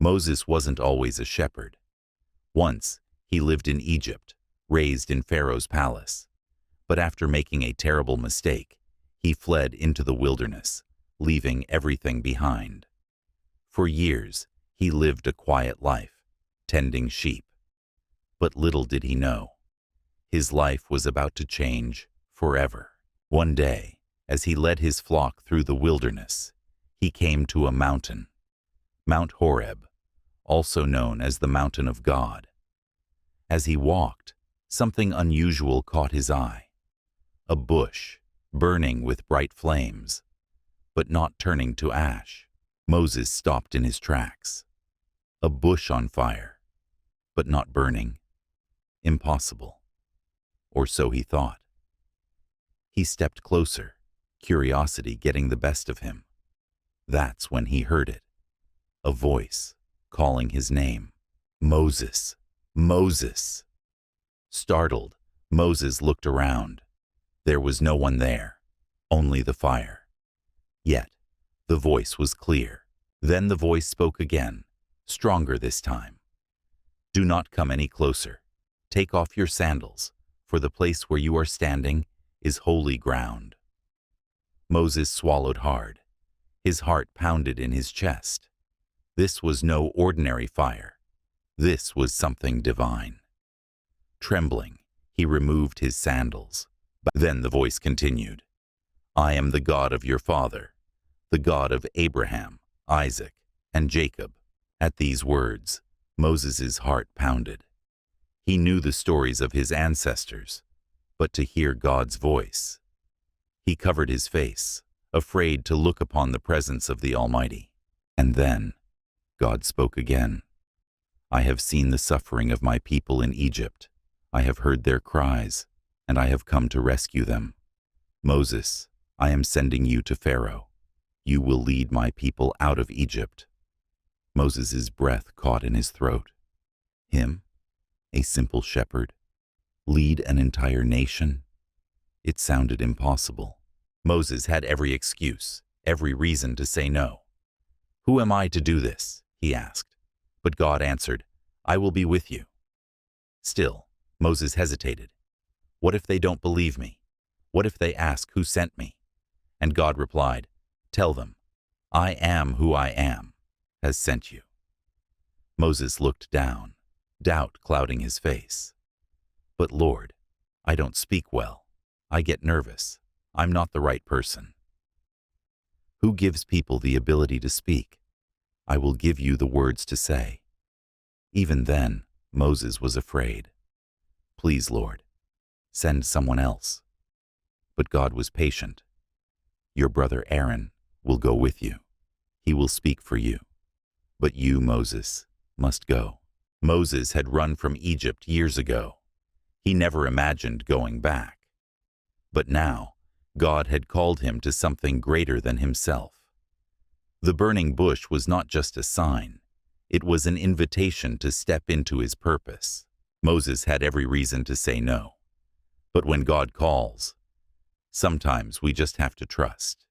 Moses wasn't always a shepherd. Once, he lived in Egypt, raised in Pharaoh's palace. But after making a terrible mistake, he fled into the wilderness, leaving everything behind. For years, he lived a quiet life, tending sheep. But little did he know, his life was about to change forever. One day, as he led his flock through the wilderness, he came to a mountain, Mount Horeb, also known as the Mountain of God. As he walked, something unusual caught his eye. A bush, burning with bright flames, but not turning to ash. Moses stopped in his tracks. A bush on fire, but not burning. Impossible. Or so he thought. He stepped closer, curiosity getting the best of him. That's when he heard it. A voice calling his name. Moses! Moses! Startled, Moses looked around. There was no one there, only the fire. Yet, the voice was clear. Then the voice spoke again, stronger this time. Do not come any closer. Take off your sandals, for the place where you are standing is holy ground. Moses swallowed hard. His heart pounded in his chest. This was no ordinary fire. This was something divine. Trembling, he removed his sandals. Then the voice continued, I am the God of your father, the God of Abraham, Isaac, and Jacob. At these words, Moses' heart pounded. He knew the stories of his ancestors, but to hear God's voice, he covered his face, afraid to look upon the presence of the Almighty. And then, God spoke again. I have seen the suffering of my people in Egypt. I have heard their cries, and I have come to rescue them. Moses, I am sending you to Pharaoh. You will lead my people out of Egypt. Moses' breath caught in his throat. Him, a simple shepherd, lead an entire nation? It sounded impossible. Moses had every excuse, every reason to say no. Who am I to do this? He asked. But God answered, I will be with you. Still, Moses hesitated. What if they don't believe me? What if they ask who sent me? And God replied, Tell them, I am who I am, has sent you. Moses looked down, doubt clouding his face. But Lord, I don't speak well. I get nervous. I'm not the right person. Who gives people the ability to speak? I will give you the words to say. Even then, Moses was afraid. Please, Lord, send someone else. But God was patient. Your brother Aaron will go with you. He will speak for you. But you, Moses, must go. Moses had run from Egypt years ago. He never imagined going back. But now, God had called him to something greater than himself. The burning bush was not just a sign. It was an invitation to step into his purpose. Moses had every reason to say no. But when God calls, sometimes we just have to trust.